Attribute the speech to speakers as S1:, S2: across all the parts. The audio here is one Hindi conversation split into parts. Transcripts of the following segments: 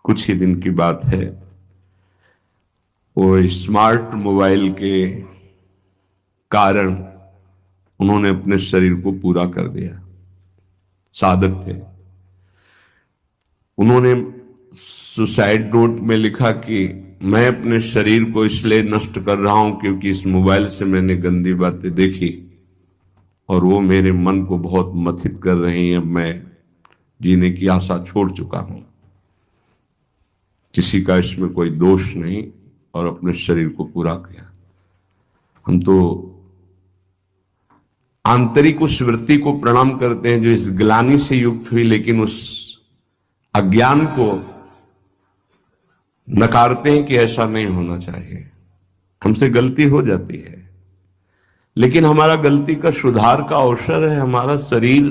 S1: कुछ ही दिन की बात है, वो स्मार्ट मोबाइल के कारण उन्होंने अपने शरीर को पूरा कर दिया। साधक थे, उन्होंने सुसाइड नोट में लिखा कि मैं अपने शरीर को इसलिए नष्ट कर रहा हूं क्योंकि इस मोबाइल से मैंने गंदी बातें देखी और वो मेरे मन को बहुत मथित कर रही हैं। मैं जीने की आशा छोड़ चुका हूं, किसी का इसमें कोई दोष नहीं, और अपने शरीर को पूरा किया। हम तो आंतरिक उस वृत्ति को प्रणाम करते हैं जो इस ग्लानि से युक्त हुई, लेकिन उस अज्ञान को नकारते हैं कि ऐसा नहीं होना चाहिए। हमसे गलती हो जाती है, लेकिन हमारा गलती का सुधार का अवसर है, हमारा शरीर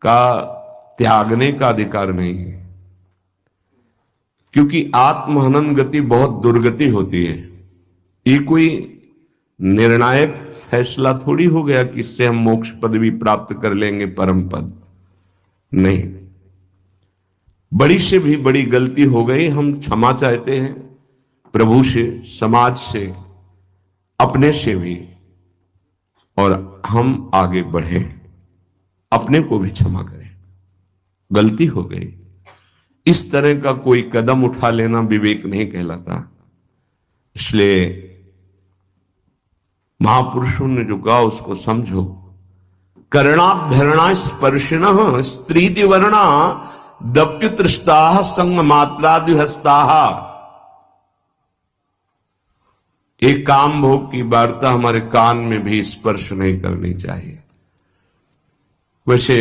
S1: का त्यागने का अधिकार नहीं है। क्योंकि आत्महनन गति बहुत दुर्गति होती है। ये कोई निर्णायक फैसला थोड़ी हो गया कि इससे हम मोक्ष पदवी प्राप्त कर लेंगे, परम पद नहीं। बड़ी से भी बड़ी गलती हो गई, हम क्षमा चाहते हैं प्रभु से, समाज से, अपने से भी, और हम आगे बढ़े, अपने को भी क्षमा करें। गलती हो गई, इस तरह का कोई कदम उठा लेना विवेक नहीं कहलाता। इसलिए महापुरुषों ने जो कहा उसको समझो। कर्णाभ्यरणा स्पर्शिण स्त्री वर्णा दप्युतृष्टा संग मात्रादिहस्ता। एक काम भोग की वार्ता हमारे कान में भी स्पर्श नहीं करनी चाहिए। वैसे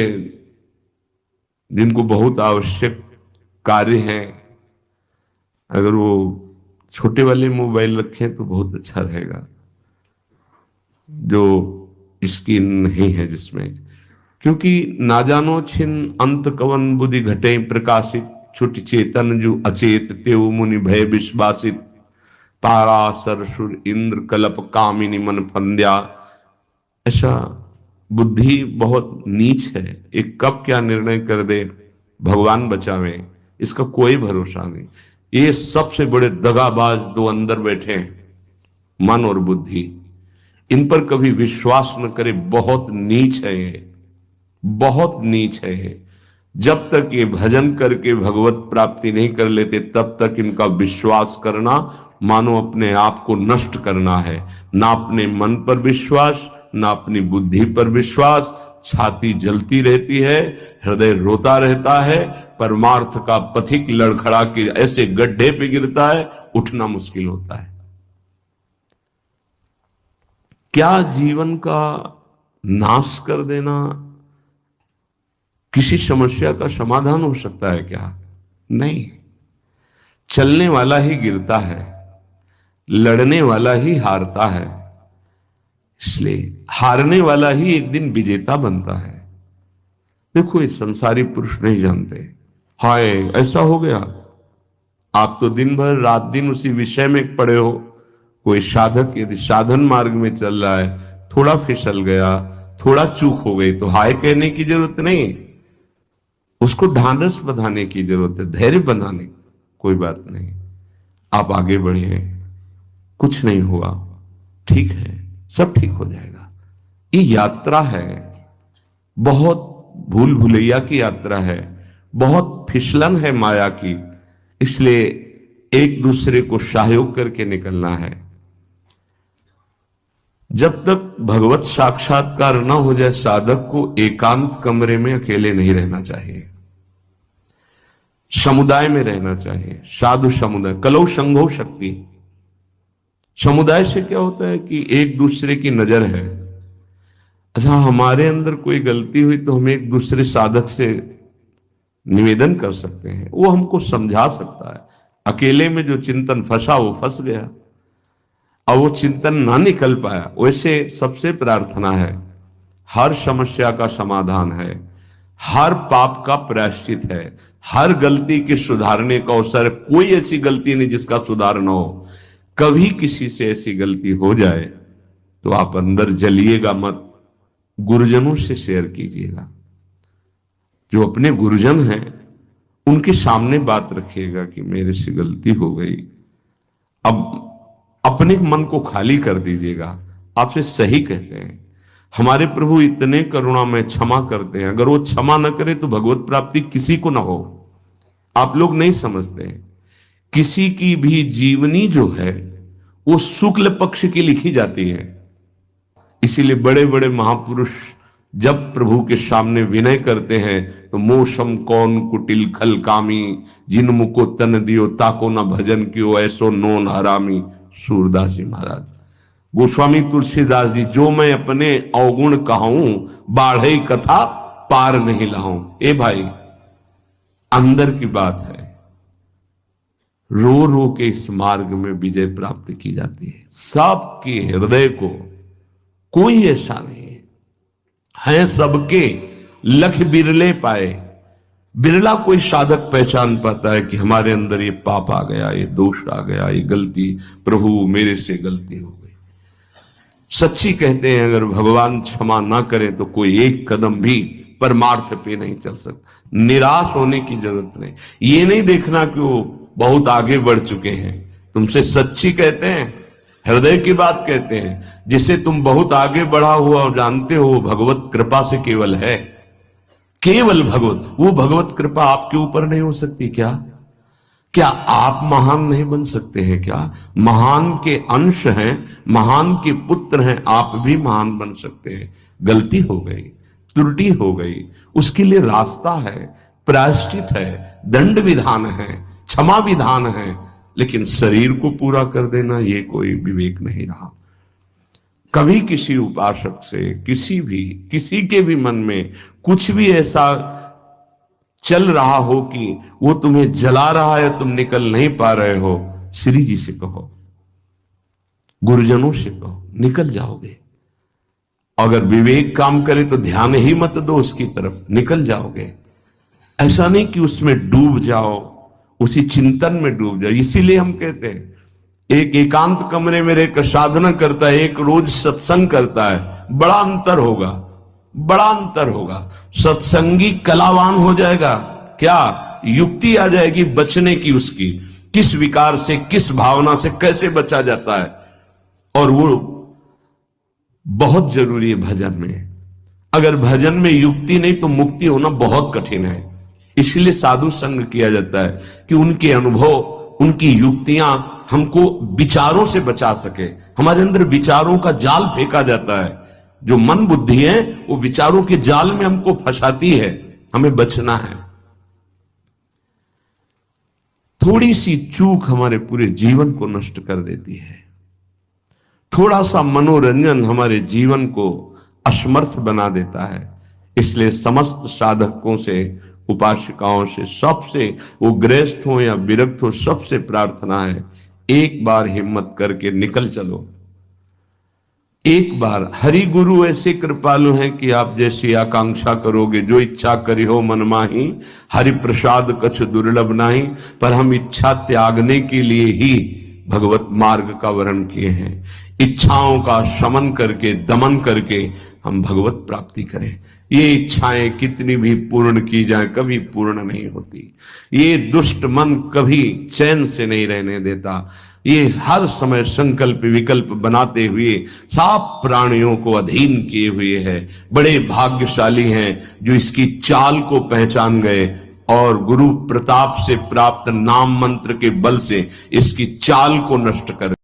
S1: जिनको बहुत आवश्यक कार्य है, अगर वो छोटे वाले मोबाइल रखें तो बहुत अच्छा रहेगा, जो स्क्रीन नहीं है जिसमें, क्योंकि ना जानो छिन अंत कवन बुद्धि घटे प्रकाशित, छुट चेतन जो अचेत तेव मुनि भय विश्वासित, तारा सरसुर इंद्र कलप कामिनी मन फंद्या। ऐसा बुद्धि बहुत नीच है, एक कब क्या निर्णय कर दे, भगवान बचावे, इसका कोई भरोसा नहीं। ये सबसे बड़े दगाबाज दो अंदर बैठे हैं, मन और बुद्धि, इन पर कभी विश्वास न करे। बहुत नीच है ये, बहुत नीच है ये। जब तक ये भजन करके भगवत प्राप्ति नहीं कर लेते तब तक इनका विश्वास करना मानो अपने आप को नष्ट करना है। ना अपने मन पर विश्वास, ना अपनी बुद्धि पर विश्वास। छाती जलती रहती है, हृदय रोता रहता है, परमार्थ का पथिक लड़खड़ा के ऐसे गड्ढे पे गिरता है, उठना मुश्किल होता है। क्या जीवन का नाश कर देना किसी समस्या का समाधान हो सकता है क्या? नहीं। चलने वाला ही गिरता है, लड़ने वाला ही हारता है, इसलिए हारने वाला ही एक दिन विजेता बनता है। देखो, ये संसारी पुरुष नहीं जानते, हाय ऐसा हो गया। आप तो दिन भर रात दिन उसी विषय में पड़े हो। कोई साधक यदि साधन मार्ग में चल रहा है, थोड़ा फिसल गया, थोड़ा चूक हो गई, तो हाय कहने की जरूरत नहीं, उसको ढांढस बंधाने की जरूरत है, धैर्य बनाने। कोई बात नहीं, आप आगे बढ़े, कुछ नहीं हुआ, ठीक है, सब ठीक हो जाएगा। ये यात्रा है, बहुत भूल भुलैया की यात्रा है, बहुत फिसलन है माया की। इसलिए एक दूसरे को सहयोग करके निकलना है। जब तक भगवत साक्षात्कार न हो जाए, साधक को एकांत कमरे में अकेले नहीं रहना चाहिए, समुदाय में रहना चाहिए। साधु समुदाय, कलौ संघो शक्ति। समुदाय से क्या होता है कि एक दूसरे की नजर है। अच्छा, हमारे अंदर कोई गलती हुई तो हम एक दूसरे साधक से निवेदन कर सकते हैं, वो हमको समझा सकता है। अकेले में जो चिंतन फंसा वो फंस गया, और वो चिंतन ना निकल पाया। वैसे सबसे प्रार्थना है, हर समस्या का समाधान है, हर पाप का प्रायश्चित है, हर गलती के सुधारने का अवसर। कोई ऐसी गलती नहीं जिसका सुधार न हो। कभी किसी से ऐसी गलती हो जाए तो आप अंदर जलिएगा मत, गुरुजनों से शेयर कीजिएगा। जो अपने गुरुजन हैं उनके सामने बात रखिएगा कि मेरे से गलती हो गई। अब अपने मन को खाली कर दीजिएगा। आपसे सही कहते हैं, हमारे प्रभु इतने करुणा में क्षमा करते हैं, अगर वो क्षमा न करे तो भगवत प्राप्ति किसी को ना हो। आप लोग नहीं समझते हैं, किसी की भी जीवनी जो है वो शुक्ल पक्ष की लिखी जाती है। इसीलिए बड़े बड़े महापुरुष जब प्रभु के सामने विनय करते हैं तो मोशम कौन कुटिल खल कामी, जिन मुको तन दियो ताको न भजन कियो, ऐसो नोन हरामी। सूरदास जी महाराज, गोस्वामी तुलसीदास जी, जो मैं अपने अवगुण कहूं, बाढ़ई कथा पार नहीं लाऊं। ए भाई, अंदर की बात है, रो रो के इस मार्ग में विजय प्राप्त की जाती है। सबके हृदय को कोई ऐसा नहीं है, सबके लख बिरले पाए। बिरला कोई साधक पहचान पाता है कि हमारे अंदर ये पाप आ गया, ये दोष आ गया, ये गलती, प्रभु मेरे से गलती हो गई। सच्ची कहते हैं, अगर भगवान क्षमा ना करें तो कोई एक कदम भी परमार्थ पे नहीं चल सकता। निराश होने की जरूरत नहीं, ये नहीं देखना कि वो बहुत आगे बढ़ चुके हैं। तुमसे सच्ची कहते हैं, हृदय की बात कहते हैं, जिसे तुम बहुत आगे बढ़ा हुआ और जानते हो भगवत कृपा से केवल है, केवल भगवत। वो भगवत कृपा आपके ऊपर नहीं हो सकती क्या? क्या आप महान नहीं बन सकते हैं क्या? महान के अंश हैं, महान के पुत्र हैं, आप भी महान बन सकते हैं। गलती हो गई, त्रुटि हो गई, उसके लिए रास्ता है, प्रायश्चित है, दंड विधान है, क्षमा विधान है, लेकिन शरीर को पूरा कर देना ये कोई विवेक नहीं रहा। कभी किसी उपासक से, किसी के भी मन में कुछ भी ऐसा चल रहा हो कि वो तुम्हें जला रहा है, तुम निकल नहीं पा रहे हो, श्री जी से कहो, गुरुजनों से कहो, निकल जाओगे। अगर विवेक काम करे तो ध्यान ही मत दो उसकी तरफ, निकल जाओगे। ऐसा नहीं कि उसमें डूब जाओ, उसी चिंतन में डूब जाओ। इसीलिए हम कहते हैं, एक एकांत कमरे में रहकर साधना करता है, एक रोज सत्संग करता है, बड़ा अंतर होगा, बड़ा अंतर होगा। सत्संगी कलावान हो जाएगा, क्या युक्ति आ जाएगी बचने की, उसकी किस विकार से, किस भावना से कैसे बचा जाता है। और वो बहुत जरूरी है भजन में। अगर भजन में युक्ति नहीं तो मुक्ति होना बहुत कठिन है। इसलिए साधु संग किया जाता है कि उनके अनुभव, उनकी युक्तियां हमको विचारों से बचा सके। हमारे अंदर विचारों का जाल फेंका जाता है, जो मन बुद्धि है वो विचारों के जाल में हमको फंसाती है, हमें बचना है। थोड़ी सी चूक हमारे पूरे जीवन को नष्ट कर देती है, थोड़ा सा मनोरंजन हमारे जीवन को असमर्थ बना देता है। इसलिए समस्त साधकों से, उपासिकाओं से, सबसे, वो गृहस्थ हो या विरक्त हो, सबसे प्रार्थना है, एक बार हिम्मत करके निकल चलो। एक बार हरि गुरु ऐसे कृपालु हैं कि आप जैसी आकांक्षा करोगे, जो इच्छा करी हो मन माही, हरि प्रसाद कछ दुर्लभ नाही। पर हम इच्छा त्यागने के लिए ही भगवत मार्ग का वर्ण किए हैं। इच्छाओं का शमन करके, दमन करके हम भगवत प्राप्ति करें। ये इच्छाएं कितनी भी पूर्ण की जाए कभी पूर्ण नहीं होती। ये दुष्ट मन कभी चैन से नहीं रहने देता। ये हर समय संकल्प विकल्प बनाते हुए सब प्राणियों को अधीन किए हुए है। बड़े भाग्यशाली हैं जो इसकी चाल को पहचान गए और गुरु प्रताप से प्राप्त नाम मंत्र के बल से इसकी चाल को नष्ट कर